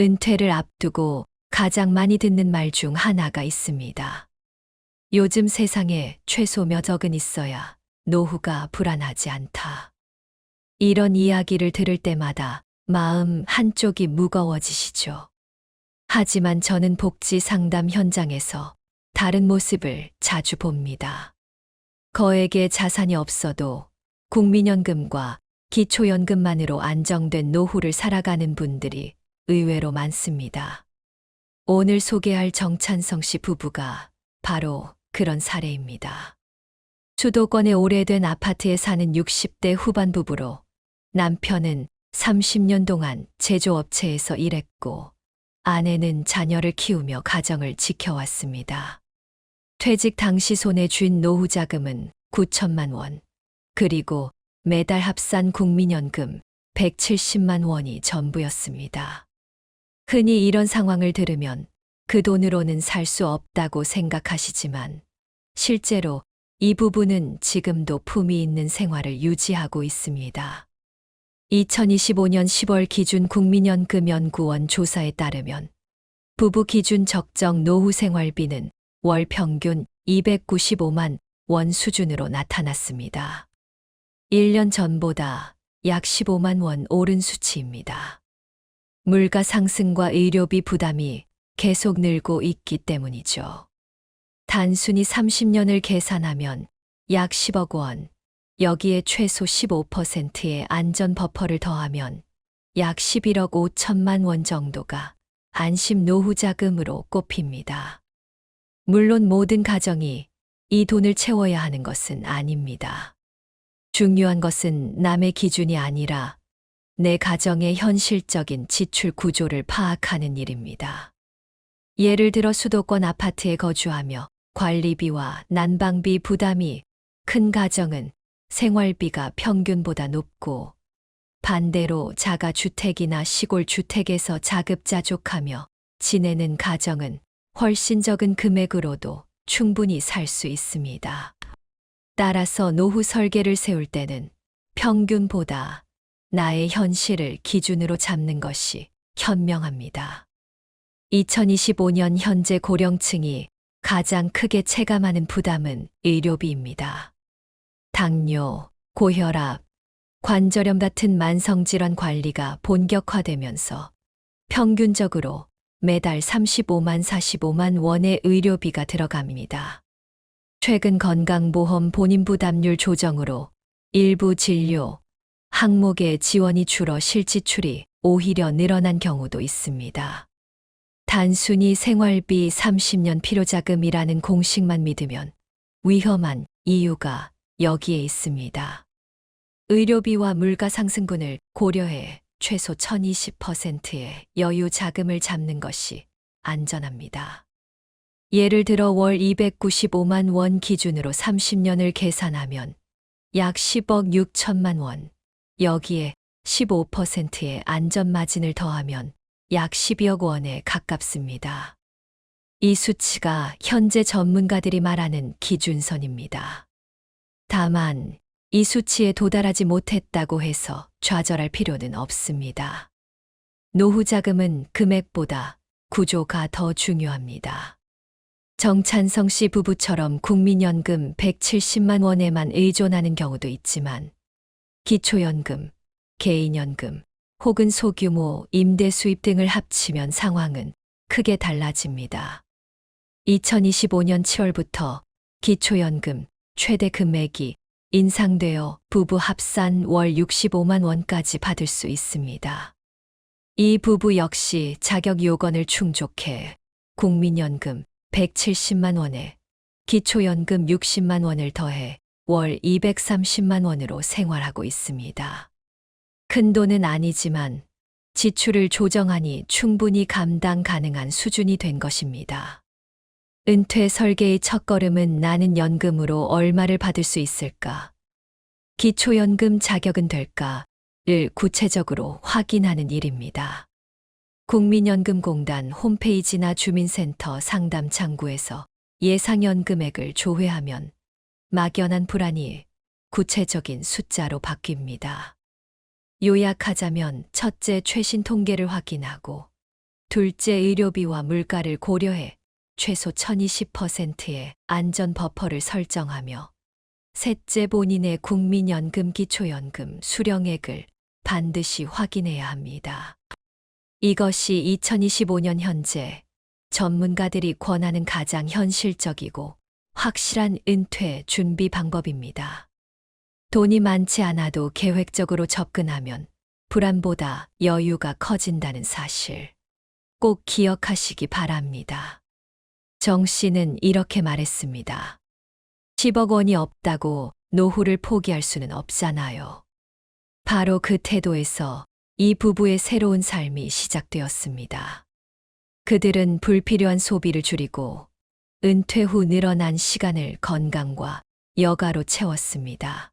은퇴를 앞두고 가장 많이 듣는 말 중 하나가 있습니다. 요즘 세상에 최소 몇 억은 있어야 노후가 불안하지 않다. 이런 이야기를 들을 때마다 마음 한쪽이 무거워지시죠. 하지만 저는 복지 상담 현장에서 다른 모습을 자주 봅니다. 거액의 자산이 없어도 국민연금과 기초연금만으로 안정된 노후를 살아가는 분들이 의외로 많습니다. 오늘 소개할 정찬성 씨 부부가 바로 그런 사례입니다. 수도권의 오래된 아파트에 사는 60대 후반 부부로 남편은 30년 동안 제조업체에서 일했고 아내는 자녀를 키우며 가정을 지켜왔습니다. 퇴직 당시 손에 쥔 노후 자금은 9천만 원, 그리고 매달 합산 국민연금 170만 원이 전부였습니다. 흔히 이런 상황을 들으면 그 돈으로는 살 수 없다고 생각하시지만 실제로 이 부부는 지금도 품위 있는 생활을 유지하고 있습니다. 2025년 10월 기준 국민연금연구원 조사에 따르면 부부 기준 적정 노후 생활비는 월 평균 295만 원 수준으로 나타났습니다. 1년 전보다 약 15만 원 오른 수치입니다. 물가 상승과 의료비 부담이 계속 늘고 있기 때문이죠. 단순히 30년을 계산하면 약 10억 원, 여기에 최소 15%의 안전 버퍼를 더하면 약 11억 5천만 원 정도가 안심 노후 자금으로 꼽힙니다. 물론 모든 가정이 이 돈을 채워야 하는 것은 아닙니다. 중요한 것은 남의 기준이 아니라 내 가정의 현실적인 지출 구조를 파악하는 일입니다. 예를 들어 수도권 아파트에 거주하며 관리비와 난방비 부담이 큰 가정은 생활비가 평균보다 높고 반대로 자가주택이나 시골주택에서 자급자족하며 지내는 가정은 훨씬 적은 금액으로도 충분히 살 수 있습니다. 따라서 노후 설계를 세울 때는 평균보다 나의 현실을 기준으로 잡는 것이 현명합니다. 2025년 현재 고령층이 가장 크게 체감하는 부담은 의료비입니다. 당뇨, 고혈압, 관절염 같은 만성질환 관리가 본격화되면서 평균적으로 매달 45만 원의 의료비가 들어갑니다. 최근 건강보험 본인 부담률 조정으로 일부 진료, 항목의 지원이 줄어 실지출이 오히려 늘어난 경우도 있습니다. 단순히 생활비 30년 필요자금이라는 공식만 믿으면 위험한 이유가 여기에 있습니다. 의료비와 물가 상승분을 고려해 최소 1020%의 여유 자금을 잡는 것이 안전합니다. 예를 들어 월 295만 원 기준으로 30년을 계산하면 약 10억 6천만 원, 여기에 15%의 안전마진을 더하면 약 12억 원에 가깝습니다. 이 수치가 현재 전문가들이 말하는 기준선입니다. 다만 이 수치에 도달하지 못했다고 해서 좌절할 필요는 없습니다. 노후 자금은 금액보다 구조가 더 중요합니다. 정찬성 씨 부부처럼 국민연금 170만 원에만 의존하는 경우도 있지만 기초연금, 개인연금, 혹은 소규모 임대 수입 등을 합치면 상황은 크게 달라집니다. 2025년 7월부터 기초연금 최대 금액이 인상되어 부부 합산 월 65만 원까지 받을 수 있습니다. 이 부부 역시 자격 요건을 충족해 국민연금 170만 원에 기초연금 60만 원을 더해 월 230만 원으로 생활하고 있습니다. 큰 돈은 아니지만 지출을 조정하니 충분히 감당 가능한 수준이 된 것입니다. 은퇴 설계의 첫걸음은 나는 연금으로 얼마를 받을 수 있을까? 기초연금 자격은 될까?를 구체적으로 확인하는 일입니다. 국민연금공단 홈페이지나 주민센터 상담 창구에서 예상연 금액을 조회하면 막연한 불안이 구체적인 숫자로 바뀝니다. 요약하자면 첫째 최신 통계를 확인하고 둘째, 의료비와 물가를 고려해 최소 1020%의 안전 버퍼를 설정하며 셋째, 본인의 국민연금, 기초연금 수령액을 반드시 확인해야 합니다. 이것이 2025년 현재 전문가들이 권하는 가장 현실적이고 확실한 은퇴 준비 방법입니다. 돈이 많지 않아도 계획적으로 접근하면 불안보다 여유가 커진다는 사실 꼭 기억하시기 바랍니다. 정 씨는 이렇게 말했습니다. 10억 원이 없다고 노후를 포기할 수는 없잖아요. 바로 그 태도에서 이 부부의 새로운 삶이 시작되었습니다. 그들은 불필요한 소비를 줄이고 은퇴 후 늘어난 시간을 건강과 여가로 채웠습니다.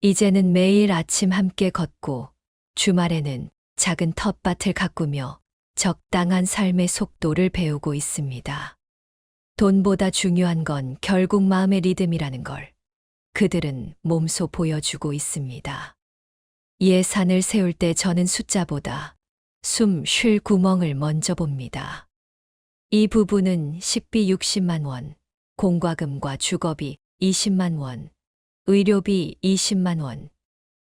이제는 매일 아침 함께 걷고 주말에는 작은 텃밭을 가꾸며 적당한 삶의 속도를 배우고 있습니다. 돈보다 중요한 건 결국 마음의 리듬이라는 걸 그들은 몸소 보여주고 있습니다. 예산을 세울 때 저는 숫자보다 숨 쉴 구멍을 먼저 봅니다. 이 부부는 식비 60만 원, 공과금과 주거비 20만 원, 의료비 20만 원,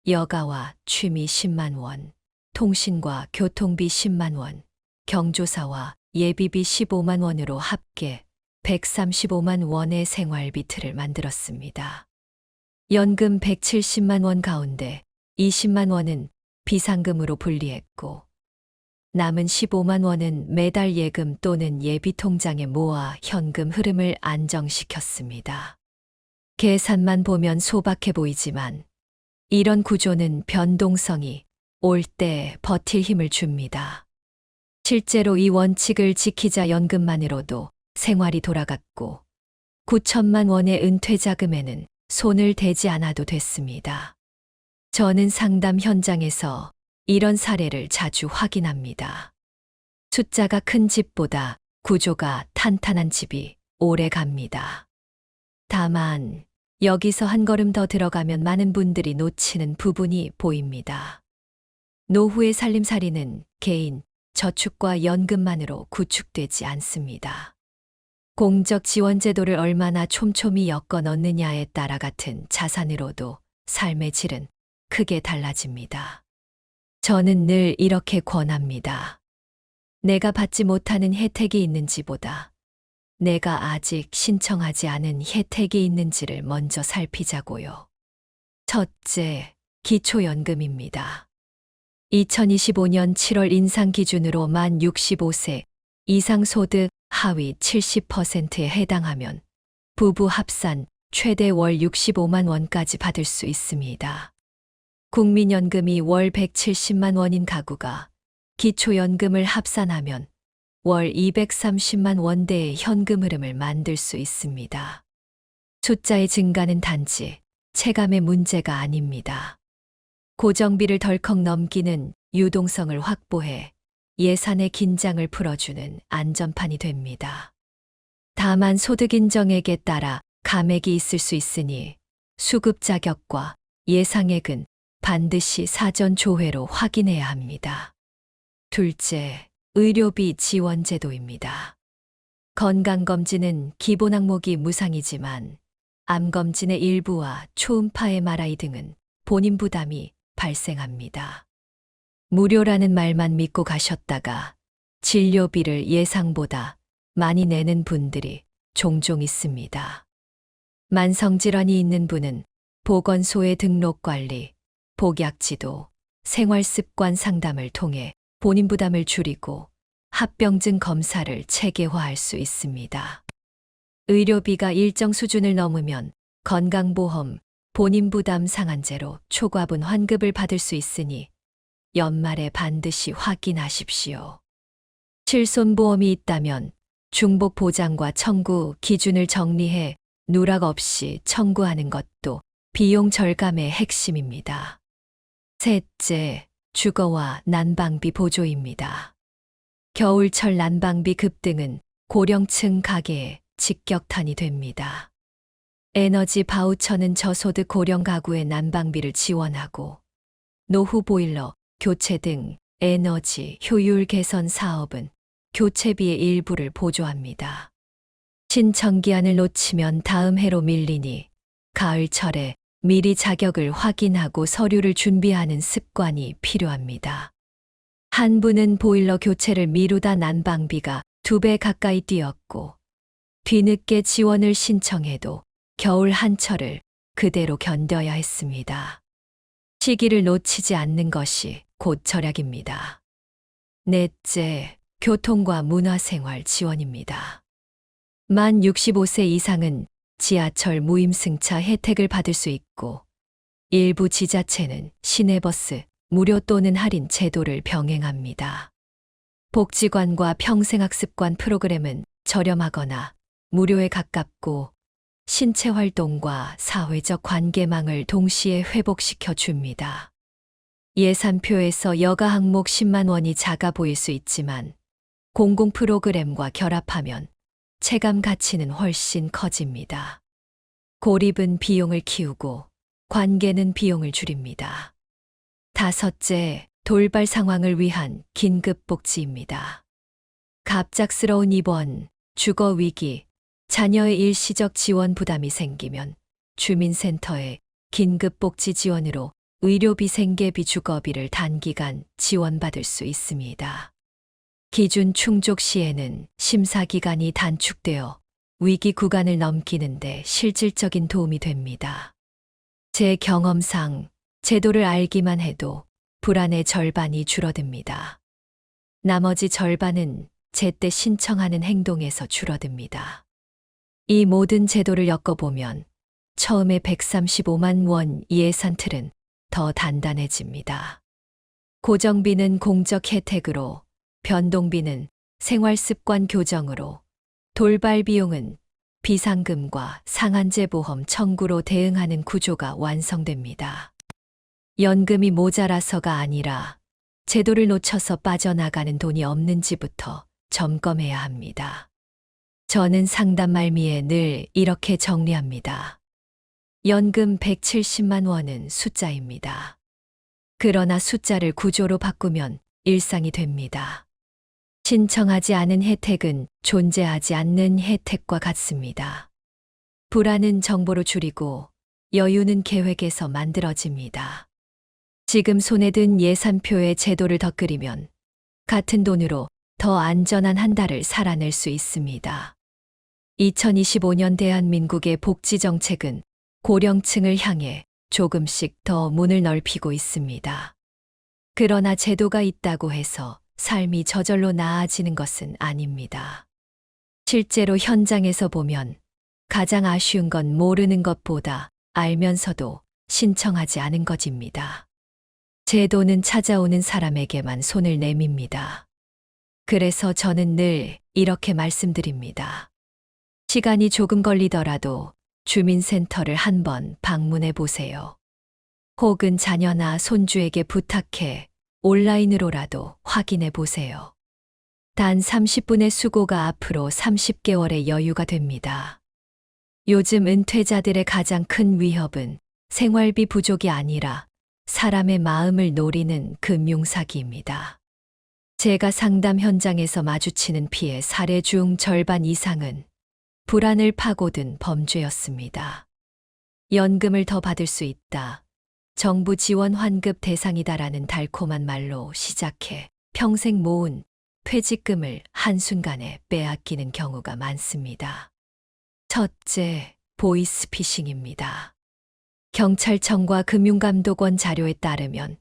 여가와 취미 10만 원, 통신과 교통비 10만 원, 경조사와 예비비 15만 원으로 합계 135만 원의 생활비 틀을 만들었습니다. 연금 170만 원 가운데 20만 원은 비상금으로 분리했고 남은 15만 원은 매달 예금 또는 예비 통장에 모아 현금 흐름을 안정시켰습니다. 계산만 보면 소박해 보이지만 이런 구조는 변동성이 올 때 버틸 힘을 줍니다. 실제로 이 원칙을 지키자 연금만으로도 생활이 돌아갔고 9천만 원의 은퇴 자금에는 손을 대지 않아도 됐습니다. 저는 상담 현장에서 이런 사례를 자주 확인합니다. 숫자가 큰 집보다 구조가 탄탄한 집이 오래 갑니다. 다만 여기서 한 걸음 더 들어가면 많은 분들이 놓치는 부분이 보입니다. 노후의 살림살이는 개인 저축과 연금만으로 구축되지 않습니다. 공적 지원 제도를 얼마나 촘촘히 엮어 넣느냐에 따라 같은 자산으로도 삶의 질은 크게 달라집니다. 저는 늘 이렇게 권합니다. 내가 받지 못하는 혜택이 있는지보다 내가 아직 신청하지 않은 혜택이 있는지를 먼저 살피자고요. 첫째, 기초연금입니다. 2025년 7월 인상 기준으로 만 65세 이상 소득 하위 70%에 해당하면 부부 합산 최대 월 65만 원까지 받을 수 있습니다. 국민연금이 월 170만 원인 가구가 기초연금을 합산하면 월 230만 원대의 현금 흐름을 만들 수 있습니다. 숫자의 증가는 단지 체감의 문제가 아닙니다. 고정비를 덜컥 넘기는 유동성을 확보해 예산의 긴장을 풀어주는 안전판이 됩니다. 다만 소득 인정액에 따라 감액이 있을 수 있으니 수급 자격과 예상액은 반드시 사전 조회로 확인해야 합니다. 둘째, 의료비 지원 제도입니다. 건강검진은 기본 항목이 무상이지만 암검진의 일부와 초음파 MRI 등은 본인 부담이 발생합니다. 무료라는 말만 믿고 가셨다가 진료비를 예상보다 많이 내는 분들이 종종 있습니다. 만성질환이 있는 분은 보건소의 등록 관리, 복약지도, 생활습관 상담을 통해 본인 부담을 줄이고 합병증 검사를 체계화할 수 있습니다. 의료비가 일정 수준을 넘으면 건강보험, 본인 부담 상한제로 초과분 환급을 받을 수 있으니 연말에 반드시 확인하십시오. 실손보험이 있다면 중복 보장과 청구 기준을 정리해 누락 없이 청구하는 것도 비용 절감의 핵심입니다. 셋째, 주거와 난방비 보조입니다. 겨울철 난방비 급등은 고령층 가계에 직격탄이 됩니다. 에너지 바우처는 저소득 고령 가구의 난방비를 지원하고 노후 보일러, 교체 등 에너지 효율 개선 사업은 교체비의 일부를 보조합니다. 신청기한을 놓치면 다음 해로 밀리니 가을철에 미리 자격을 확인하고 서류를 준비하는 습관이 필요합니다. 한 분은 보일러 교체를 미루다 난방비가 2배 가까이 뛰었고 뒤늦게 지원을 신청해도 겨울 한철을 그대로 견뎌야 했습니다. 시기를 놓치지 않는 것이 곧 절약입니다. 넷째, 교통과 문화생활 지원입니다. 만 65세 이상은 지하철 무임승차 혜택을 받을 수 있고 일부 지자체는 시내버스 무료 또는 할인 제도를 병행합니다. 복지관과 평생학습관 프로그램은 저렴하거나 무료에 가깝고 신체 활동과 사회적 관계망을 동시에 회복시켜 줍니다. 예산표에서 여가 항목 10만 원이 작아 보일 수 있지만 공공 프로그램과 결합하면 체감 가치는 훨씬 커집니다. 고립은 비용을 키우고 관계는 비용을 줄입니다. 다섯째, 돌발 상황을 위한 긴급복지입니다. 갑작스러운 입원, 주거 위기, 자녀의 일시적 지원 부담이 생기면 주민센터에 긴급복지 지원으로 의료비, 생계비, 주거비를 단기간 지원받을 수 있습니다. 기준 충족 시에는 심사기간이 단축되어 위기 구간을 넘기는데 실질적인 도움이 됩니다. 제 경험상 제도를 알기만 해도 불안의 절반이 줄어듭니다. 나머지 절반은 제때 신청하는 행동에서 줄어듭니다. 이 모든 제도를 엮어보면 처음에 135만 원 예산 틀은 더 단단해집니다. 고정비는 공적 혜택으로, 변동비는 생활습관 교정으로, 돌발 비용은 비상금과 상한제 보험 청구로 대응하는 구조가 완성됩니다. 연금이 모자라서가 아니라 제도를 놓쳐서 빠져나가는 돈이 없는지부터 점검해야 합니다. 저는 상담 말미에 늘 이렇게 정리합니다. 연금 170만 원은 숫자입니다. 그러나 숫자를 구조로 바꾸면 일상이 됩니다. 신청하지 않은 혜택은 존재하지 않는 혜택과 같습니다. 불안은 정보로 줄이고 여유는 계획에서 만들어집니다. 지금 손에 든 예산표에 제도를 더 끓이면 같은 돈으로 더 안전한 한 달을 살아낼 수 있습니다. 2025년 대한민국의 복지정책은 고령층을 향해 조금씩 더 문을 넓히고 있습니다. 그러나 제도가 있다고 해서 삶이 저절로 나아지는 것은 아닙니다. 실제로 현장에서 보면 가장 아쉬운 건 모르는 것보다 알면서도 신청하지 않은 것입니다. 제도는 찾아오는 사람에게만 손을 내밉니다. 그래서 저는 늘 이렇게 말씀드립니다. 시간이 조금 걸리더라도 주민센터를 한번 방문해 보세요. 혹은 자녀나 손주에게 부탁해 온라인으로라도 확인해 보세요. 단 30분의 수고가 앞으로 30개월의 여유가 됩니다. 요즘 은퇴자들의 가장 큰 위협은 생활비 부족이 아니라 사람의 마음을 노리는 금융사기입니다. 제가 상담 현장에서 마주치는 피해 사례 중 절반 이상은 불안을 파고든 범죄였습니다. 연금을 더 받을 수 있다. 정부 지원 환급 대상이다라는 달콤한 말로 시작해 평생 모은 퇴직금을 한순간에 빼앗기는 경우가 많습니다. 첫째, 보이스피싱입니다. 경찰청과 금융감독원 자료에 따르면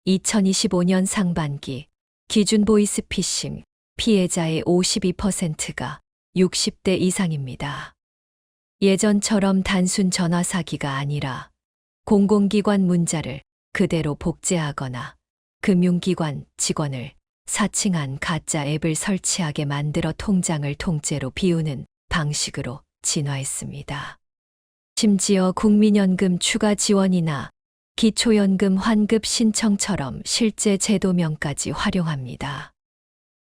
2025년 상반기 기준 보이스피싱 피해자의 52%가 60대 이상입니다. 예전처럼 단순 전화 사기가 아니라 공공기관 문자를 그대로 복제하거나 금융기관 직원을 사칭한 가짜 앱을 설치하게 만들어 통장을 통째로 비우는 방식으로 진화했습니다. 심지어 국민연금 추가 지원이나 기초연금 환급 신청처럼 실제 제도명까지 활용합니다.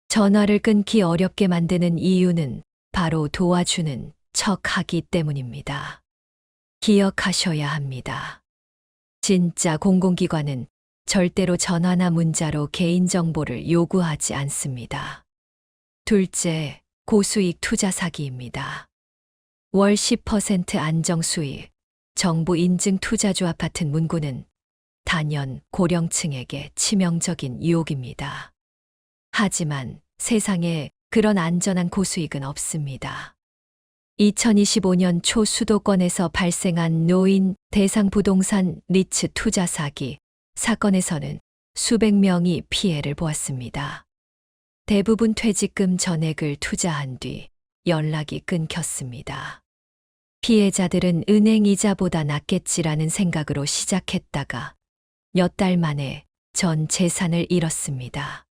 전화를 끊기 어렵게 만드는 이유는 바로 도와주는 척하기 때문입니다. 기억하셔야 합니다. 진짜 공공기관은 절대로 전화나 문자로 개인정보를 요구하지 않습니다. 둘째, 고수익 투자 사기입니다. 월 10% 안정수익, 정부 인증 투자주 아파트 문구는 단연 고령층에게 치명적인 유혹입니다. 하지만 세상에 그런 안전한 고수익은 없습니다. 2025년 초 수도권에서 발생한 노인 대상 부동산 리츠 투자 사기 사건에서는 수백 명이 피해를 보았습니다. 대부분 퇴직금 전액을 투자한 뒤 연락이 끊겼습니다. 피해자들은 은행 이자보다 낫겠지라는 생각으로 시작했다가 몇 달 만에 전 재산을 잃었습니다.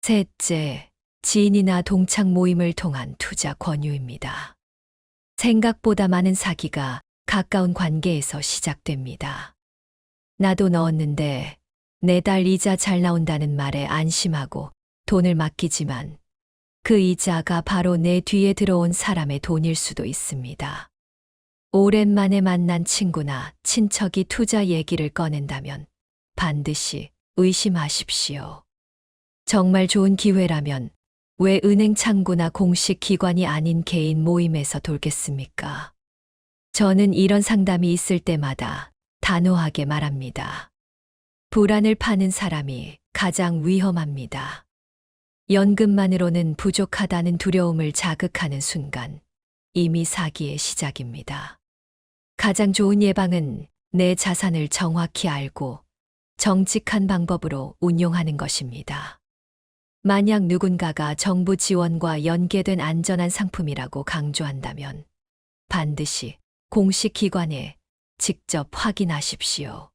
셋째, 지인이나 동창 모임을 통한 투자 권유입니다. 생각보다 많은 사기가 가까운 관계에서 시작됩니다. 나도 넣었는데 매달 이자 잘 나온다는 말에 안심하고 돈을 맡기지만 그 이자가 바로 내 뒤에 들어온 사람의 돈일 수도 있습니다. 오랜만에 만난 친구나 친척이 투자 얘기를 꺼낸다면 반드시 의심하십시오. 정말 좋은 기회라면 왜 은행 창구나 공식 기관이 아닌 개인 모임에서 돌겠습니까? 저는 이런 상담이 있을 때마다 단호하게 말합니다. 불안을 파는 사람이 가장 위험합니다. 연금만으로는 부족하다는 두려움을 자극하는 순간 이미 사기의 시작입니다. 가장 좋은 예방은 내 자산을 정확히 알고 정직한 방법으로 운용하는 것입니다. 만약 누군가가 정부 지원과 연계된 안전한 상품이라고 강조한다면 반드시 공식 기관에 직접 확인하십시오.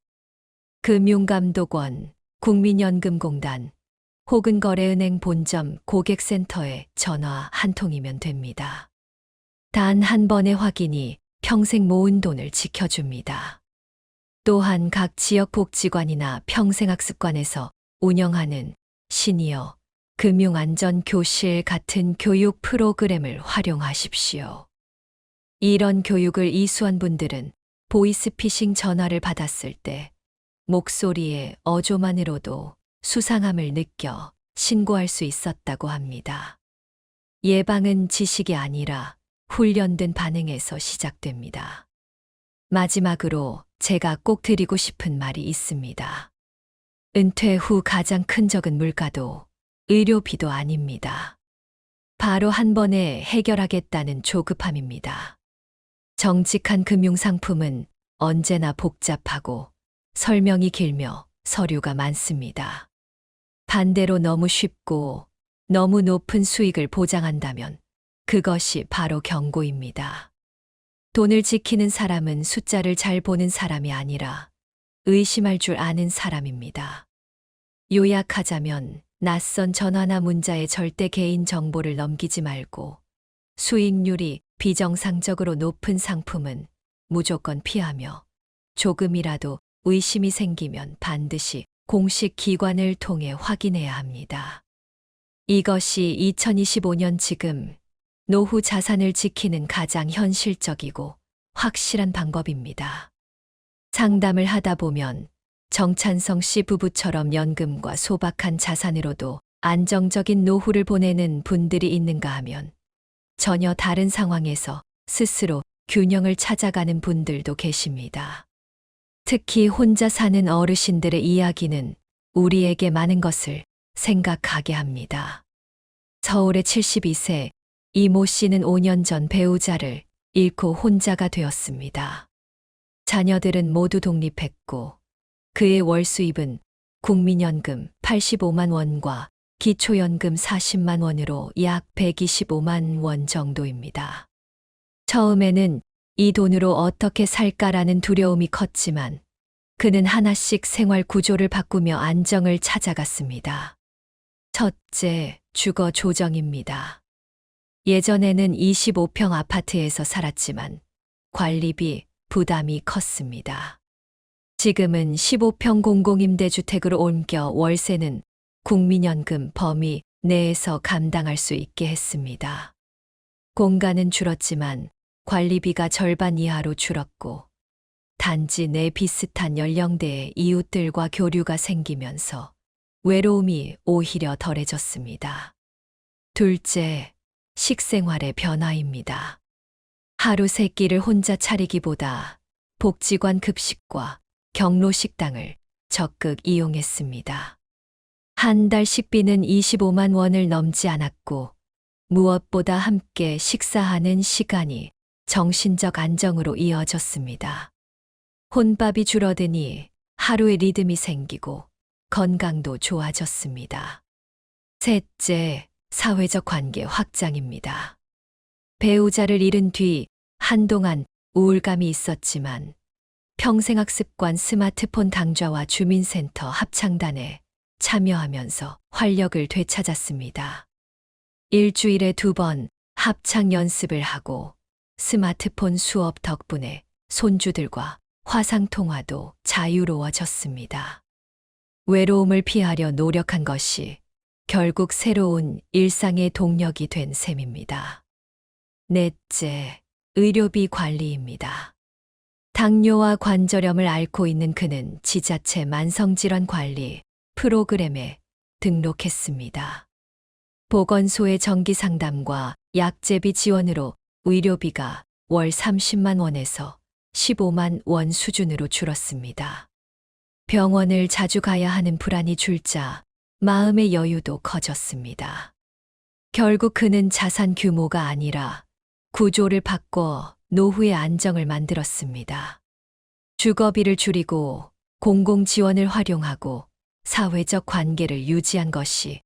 금융감독원, 국민연금공단 혹은 거래은행 본점 고객센터에 전화 한 통이면 됩니다. 단 한 번의 확인이 평생 모은 돈을 지켜줍니다. 또한 각 지역복지관이나 평생학습관에서 운영하는 시니어 금융안전교실 같은 교육 프로그램을 활용하십시오. 이런 교육을 이수한 분들은 보이스피싱 전화를 받았을 때 목소리의 어조만으로도 수상함을 느껴 신고할 수 있었다고 합니다. 예방은 지식이 아니라 훈련된 반응에서 시작됩니다. 마지막으로 제가 꼭 드리고 싶은 말이 있습니다. 은퇴 후 가장 큰 적은 물가도 의료비도 아닙니다. 바로 한 번에 해결하겠다는 조급함입니다. 정직한 금융상품은 언제나 복잡하고 설명이 길며 서류가 많습니다. 반대로 너무 쉽고 너무 높은 수익을 보장한다면 그것이 바로 경고입니다. 돈을 지키는 사람은 숫자를 잘 보는 사람이 아니라 의심할 줄 아는 사람입니다. 요약하자면 낯선 전화나 문자에 절대 개인 정보를 넘기지 말고 수익률이 비정상적으로 높은 상품은 무조건 피하며 조금이라도 의심이 생기면 반드시 공식 기관을 통해 확인해야 합니다. 이것이 2025년 지금 노후 자산을 지키는 가장 현실적이고 확실한 방법입니다. 상담을 하다 보면 정찬성 씨 부부처럼 연금과 소박한 자산으로도 안정적인 노후를 보내는 분들이 있는가 하면 전혀 다른 상황에서 스스로 균형을 찾아가는 분들도 계십니다. 특히 혼자 사는 어르신들의 이야기는 우리에게 많은 것을 생각하게 합니다. 서울의 72세 이모 씨는 5년 전 배우자를 잃고 혼자가 되었습니다. 자녀들은 모두 독립했고 그의 월 수입은 국민연금 85만 원과 기초연금 40만 원으로 약 125만 원 정도입니다. 처음에는 이 돈으로 어떻게 살까라는 두려움이 컸지만 그는 하나씩 생활 구조를 바꾸며 안정을 찾아갔습니다. 첫째, 주거 조정입니다. 예전에는 25평 아파트에서 살았지만 관리비 부담이 컸습니다. 지금은 15평 공공임대주택으로 옮겨 월세는 국민연금 범위 내에서 감당할 수 있게 했습니다. 공간은 줄었지만 관리비가 절반 이하로 줄었고 단지 내 비슷한 연령대의 이웃들과 교류가 생기면서 외로움이 오히려 덜해졌습니다. 둘째, 식생활의 변화입니다. 하루 세 끼를 혼자 차리기보다 복지관 급식과 경로 식당을 적극 이용했습니다. 한 달 식비는 25만 원을 넘지 않았고 무엇보다 함께 식사하는 시간이 정신적 안정으로 이어졌습니다. 혼밥이 줄어드니 하루의 리듬이 생기고 건강도 좋아졌습니다. 셋째, 사회적 관계 확장입니다. 배우자를 잃은 뒤 한동안 우울감이 있었지만 평생학습관 스마트폰 강좌와 주민센터 합창단에 참여하면서 활력을 되찾았습니다. 일주일에 2번 합창 연습을 하고 스마트폰 수업 덕분에 손주들과 화상통화도 자유로워졌습니다. 외로움을 피하려 노력한 것이 결국 새로운 일상의 동력이 된 셈입니다. 넷째, 의료비 관리입니다. 당뇨와 관절염을 앓고 있는 그는 지자체 만성질환 관리 프로그램에 등록했습니다. 보건소의 정기 상담과 약제비 지원으로 의료비가 월 30만 원에서 15만 원 수준으로 줄었습니다. 병원을 자주 가야 하는 불안이 줄자 마음의 여유도 커졌습니다. 결국 그는 자산 규모가 아니라 구조를 바꿔 노후의 안정을 만들었습니다. 주거비를 줄이고 공공 지원을 활용하고 사회적 관계를 유지한 것이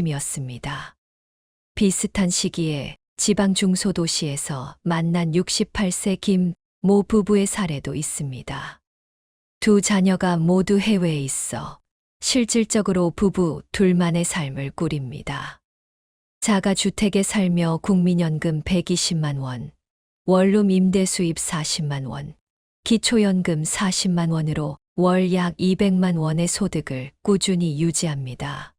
핵심이었습니다. 비슷한 시기에 지방 중소도시에서 만난 68세 김 모 부부의 사례도 있습니다. 두 자녀가 모두 해외에 있어 실질적으로 부부 둘만의 삶을 꾸립니다. 자가주택에 살며 국민연금 120만 원, 원룸 임대 수입 40만 원, 기초연금 40만 원으로 월 약 200만 원의 소득을 꾸준히 유지합니다.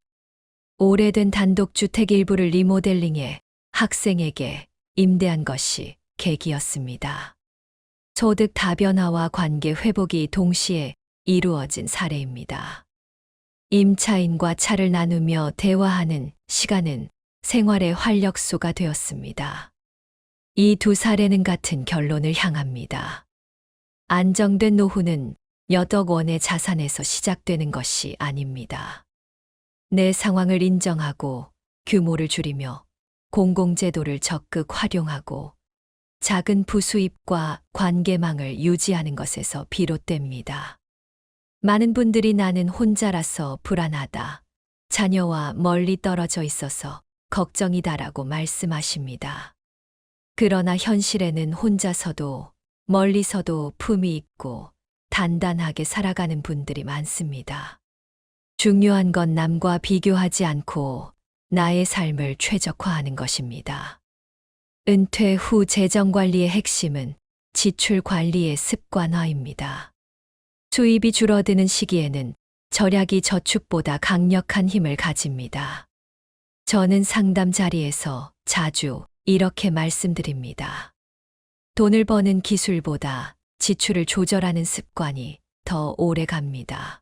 오래된 단독주택 일부를 리모델링해 학생에게 임대한 것이 계기였습니다. 소득 다변화와 관계 회복이 동시에 이루어진 사례입니다. 임차인과 차를 나누며 대화하는 시간은 생활의 활력소가 되었습니다. 이 두 사례는 같은 결론을 향합니다. 안정된 노후는 몇 억 원의 자산에서 시작되는 것이 아닙니다. 내 상황을 인정하고 규모를 줄이며 공공제도를 적극 활용하고 작은 부수입과 관계망을 유지하는 것에서 비롯됩니다. 많은 분들이 나는 혼자라서 불안하다, 자녀와 멀리 떨어져 있어서 걱정이다라고 말씀하십니다. 그러나 현실에는 혼자서도 멀리서도 품이 있고 단단하게 살아가는 분들이 많습니다. 중요한 건 남과 비교하지 않고 나의 삶을 최적화하는 것입니다. 은퇴 후 재정관리의 핵심은 지출 관리의 습관화입니다. 수입이 줄어드는 시기에는 절약이 저축보다 강력한 힘을 가집니다. 저는 상담 자리에서 자주 이렇게 말씀드립니다. 돈을 버는 기술보다 지출을 조절하는 습관이 더 오래 갑니다.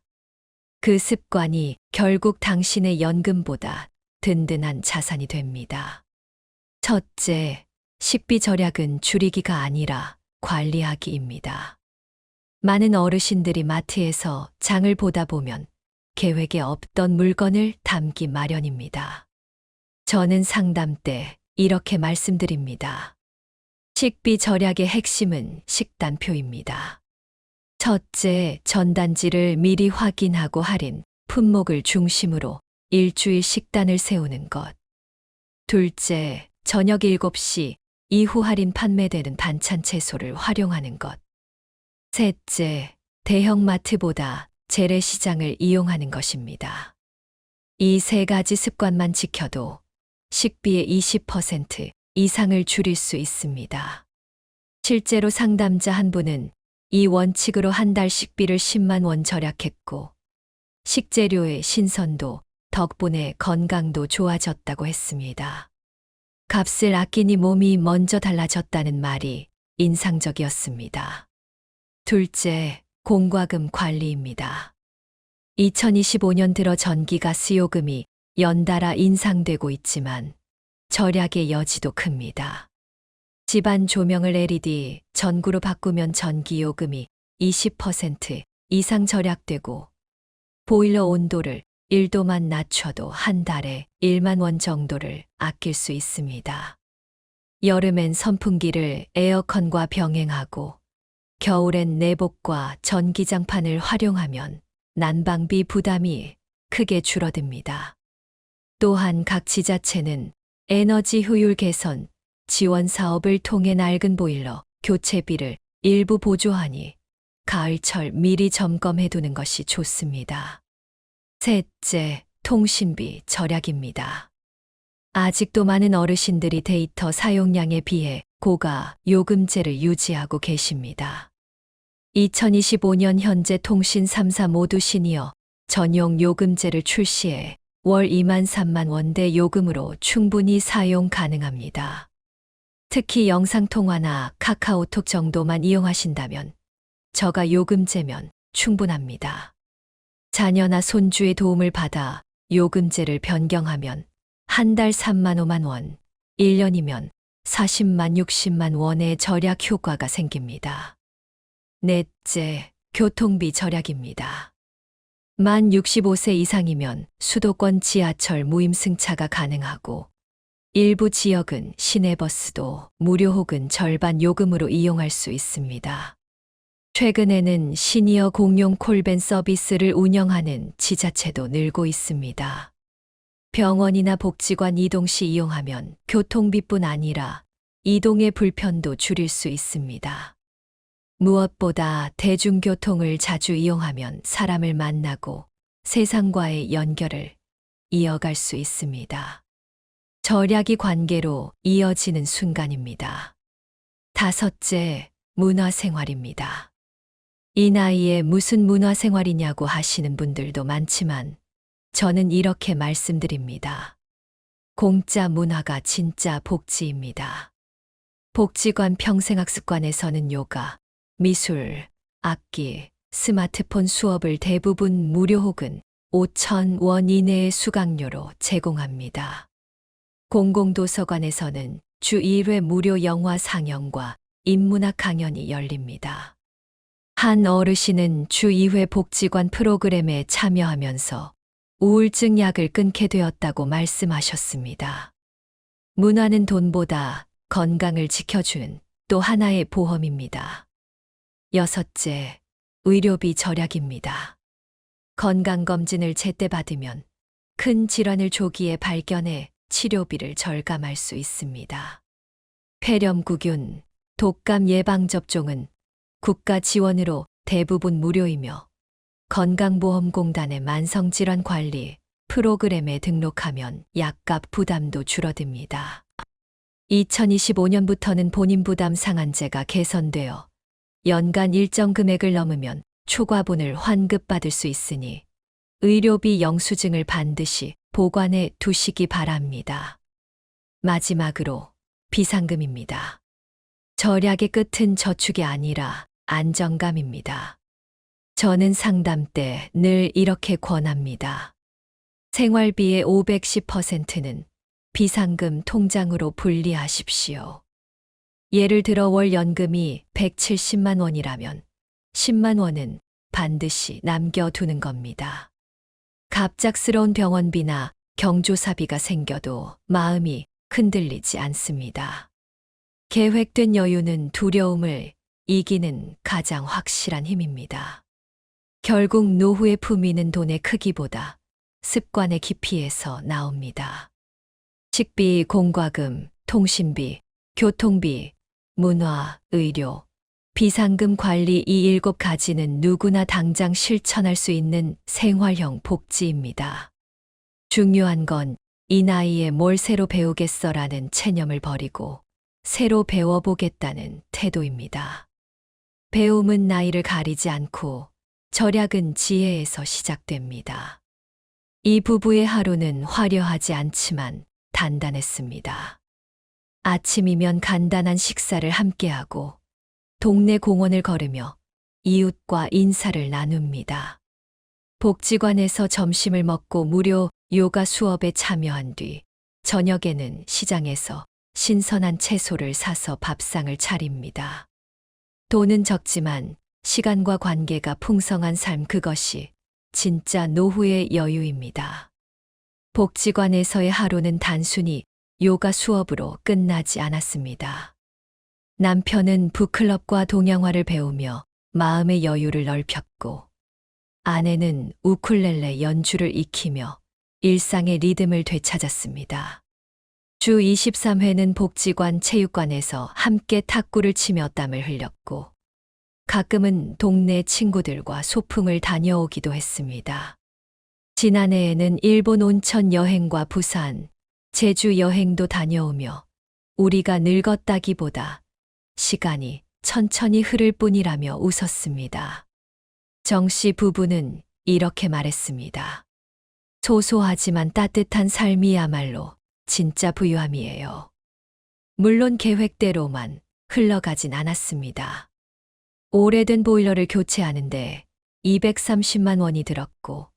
그 습관이 결국 당신의 연금보다 든든한 자산이 됩니다. 첫째, 식비 절약은 줄이기가 아니라 관리하기입니다. 많은 어르신들이 마트에서 장을 보다 보면 계획에 없던 물건을 담기 마련입니다. 저는 상담 때 이렇게 말씀드립니다. 식비 절약의 핵심은 식단표입니다. 첫째, 전단지를 미리 확인하고 할인, 품목을 중심으로 일주일 식단을 세우는 것. 둘째, 저녁 7시 이후 할인 판매되는 반찬 채소를 활용하는 것. 셋째, 대형마트보다 재래시장을 이용하는 것입니다. 이 세 가지 습관만 지켜도 식비의 20% 이상을 줄일 수 있습니다. 실제로 상담자 한 분은 이 원칙으로 한 달 식비를 10만 원 절약했고 식재료의 신선도 덕분에 건강도 좋아졌다고 했습니다. 값을 아끼니 몸이 먼저 달라졌다는 말이 인상적이었습니다. 둘째, 공과금 관리입니다. 2025년 들어 전기가스 요금이 연달아 인상되고 있지만 절약의 여지도 큽니다. 집안 조명을 LED 전구로 바꾸면 전기요금이 20% 이상 절약되고, 보일러 온도를 1도만 낮춰도 한 달에 1만 원 정도를 아낄 수 있습니다. 여름엔 선풍기를 에어컨과 병행하고, 겨울엔 내복과 전기장판을 활용하면 난방비 부담이 크게 줄어듭니다. 또한 각 지자체는 에너지 효율 개선 지원 사업을 통해 낡은 보일러 교체비를 일부 보조하니 가을철 미리 점검해 두는 것이 좋습니다. 셋째, 통신비 절약입니다. 아직도 많은 어르신들이 데이터 사용량에 비해 고가 요금제를 유지하고 계십니다. 2025년 현재 통신 3사 모두 시니어 전용 요금제를 출시해 월 2만 3만 원대 요금으로 충분히 사용 가능합니다. 특히 영상통화나 카카오톡 정도만 이용하신다면 저가 요금제면 충분합니다. 자녀나 손주의 도움을 받아 요금제를 변경하면 한 달 3만 5만 원, 1년이면 40만 60만 원의 절약 효과가 생깁니다. 넷째, 교통비 절약입니다. 만 65세 이상이면 수도권 지하철 무임승차가 가능하고, 일부 지역은 시내버스도 무료 혹은 절반 요금으로 이용할 수 있습니다. 최근에는 시니어 공용 콜밴 서비스를 운영하는 지자체도 늘고 있습니다. 병원이나 복지관 이동 시 이용하면 교통비뿐 아니라 이동의 불편도 줄일 수 있습니다. 무엇보다 대중교통을 자주 이용하면 사람을 만나고 세상과의 연결을 이어갈 수 있습니다. 절약이 관계로 이어지는 순간입니다. 다섯째, 문화생활입니다. 이 나이에 무슨 문화생활이냐고 하시는 분들도 많지만 저는 이렇게 말씀드립니다. 공짜 문화가 진짜 복지입니다. 복지관 평생학습관에서는 요가, 미술, 악기, 스마트폰 수업을 대부분 무료 혹은 5,000원 이내의 수강료로 제공합니다. 공공도서관에서는 주 1회 무료 영화 상영과 인문학 강연이 열립니다. 한 어르신은 주 2회 복지관 프로그램에 참여하면서 우울증 약을 끊게 되었다고 말씀하셨습니다. 문화는 돈보다 건강을 지켜준 또 하나의 보험입니다. 여섯째, 의료비 절약입니다. 건강검진을 제때 받으면 큰 질환을 조기에 발견해 치료비를 절감할 수 있습니다. 폐렴구균, 독감 예방접종은 국가 지원으로 대부분 무료이며, 건강보험공단의 만성질환관리 프로그램에 등록하면 약값 부담도 줄어듭니다. 2025년부터는 본인 부담 상한제가 개선되어 연간 일정 금액을 넘으면 초과분을 환급받을 수 있으니 의료비 영수증을 반드시 보관해 두시기 바랍니다. 마지막으로 비상금입니다. 절약의 끝은 저축이 아니라 안정감입니다. 저는 상담 때 늘 이렇게 권합니다. 생활비의 510%는 비상금 통장으로 분리하십시오. 예를 들어 월 연금이 170만 원이라면 10만 원은 반드시 남겨두는 겁니다. 갑작스러운 병원비나 경조사비가 생겨도 마음이 흔들리지 않습니다. 계획된 여유는 두려움을 이기는 가장 확실한 힘입니다. 결국 노후의 품위는 돈의 크기보다 습관의 깊이에서 나옵니다. 식비, 공과금, 통신비, 교통비, 문화, 의료, 비상금 관리 이 7가지는 누구나 당장 실천할 수 있는 생활형 복지입니다. 중요한 건 이 나이에 뭘 새로 배우겠어라는 체념을 버리고 새로 배워보겠다는 태도입니다. 배움은 나이를 가리지 않고 절약은 지혜에서 시작됩니다. 이 부부의 하루는 화려하지 않지만 단단했습니다. 아침이면 간단한 식사를 함께하고 동네 공원을 걸으며 이웃과 인사를 나눕니다. 복지관에서 점심을 먹고 무료 요가 수업에 참여한 뒤 저녁에는 시장에서 신선한 채소를 사서 밥상을 차립니다. 돈은 적지만 시간과 관계가 풍성한 삶, 그것이 진짜 노후의 여유입니다. 복지관에서의 하루는 단순히 요가 수업으로 끝나지 않았습니다. 남편은 북클럽과 동양화를 배우며 마음의 여유를 넓혔고, 아내는 우쿨렐레 연주를 익히며 일상의 리듬을 되찾았습니다. 주 23회는 복지관 체육관에서 함께 탁구를 치며 땀을 흘렸고, 가끔은 동네 친구들과 소풍을 다녀오기도 했습니다. 지난해에는 일본 온천 여행과 부산, 제주 여행도 다녀오며 우리가 늙었다기보다 시간이 천천히 흐를 뿐이라며 웃었습니다. 정 씨 부부는 이렇게 말했습니다. 소소하지만 따뜻한 삶이야말로 진짜 부유함이에요. 물론 계획대로만 흘러가진 않았습니다. 오래된 보일러를 교체하는데 230만 원이 들었고,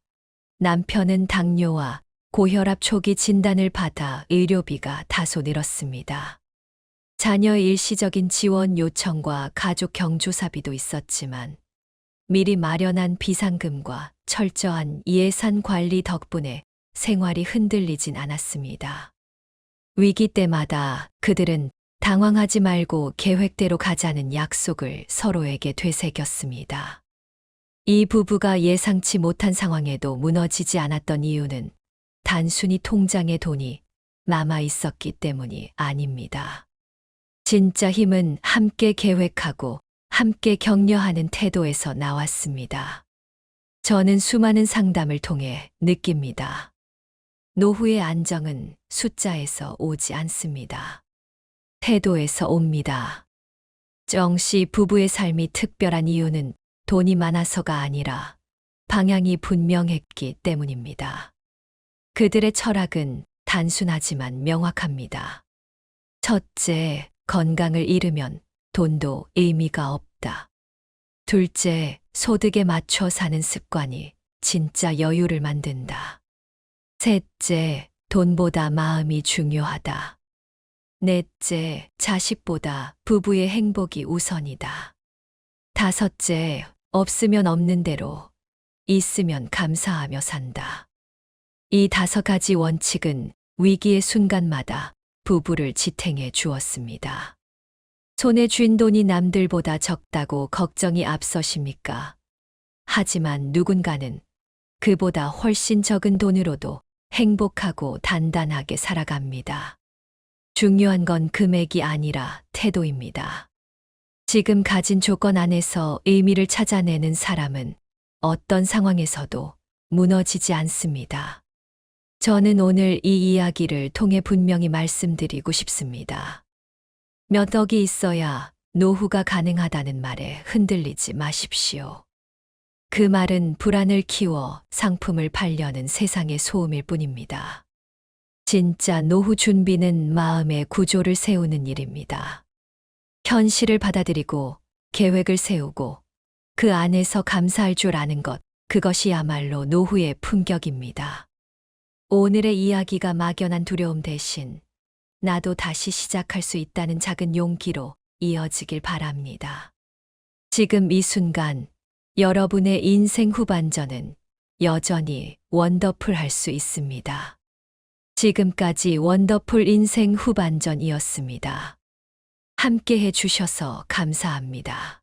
남편은 당뇨와 고혈압 초기 진단을 받아 의료비가 다소 늘었습니다. 자녀의 일시적인 지원 요청과 가족 경조사비도 있었지만, 미리 마련한 비상금과 철저한 예산 관리 덕분에 생활이 흔들리진 않았습니다. 위기 때마다 그들은 당황하지 말고 계획대로 가자는 약속을 서로에게 되새겼습니다. 이 부부가 예상치 못한 상황에도 무너지지 않았던 이유는 단순히 통장에 돈이 남아 있었기 때문이 아닙니다. 진짜 힘은 함께 계획하고 함께 격려하는 태도에서 나왔습니다. 저는 수많은 상담을 통해 느낍니다. 노후의 안정은 숫자에서 오지 않습니다. 태도에서 옵니다. 정 씨 부부의 삶이 특별한 이유는 돈이 많아서가 아니라 방향이 분명했기 때문입니다. 그들의 철학은 단순하지만 명확합니다. 첫째, 건강을 잃으면 돈도 의미가 없다. 둘째, 소득에 맞춰 사는 습관이 진짜 여유를 만든다. 셋째, 돈보다 마음이 중요하다. 넷째, 자식보다 부부의 행복이 우선이다. 다섯째, 없으면 없는 대로, 있으면 감사하며 산다. 이 5가지 원칙은 위기의 순간마다 부부를 지탱해 주었습니다. 손에 쥔 돈이 남들보다 적다고 걱정이 앞서십니까? 하지만 누군가는 그보다 훨씬 적은 돈으로도 행복하고 단단하게 살아갑니다. 중요한 건 금액이 아니라 태도입니다. 지금 가진 조건 안에서 의미를 찾아내는 사람은 어떤 상황에서도 무너지지 않습니다. 저는 오늘 이 이야기를 통해 분명히 말씀드리고 싶습니다. 몇 억이 있어야 노후가 가능하다는 말에 흔들리지 마십시오. 그 말은 불안을 키워 상품을 팔려는 세상의 소음일 뿐입니다. 진짜 노후 준비는 마음의 구조를 세우는 일입니다. 현실을 받아들이고 계획을 세우고 그 안에서 감사할 줄 아는 것, 그것이야말로 노후의 품격입니다. 오늘의 이야기가 막연한 두려움 대신 나도 다시 시작할 수 있다는 작은 용기로 이어지길 바랍니다. 지금 이 순간 여러분의 인생 후반전은 여전히 원더풀할 수 있습니다. 지금까지 원더풀 인생 후반전이었습니다. 함께 해주셔서 감사합니다.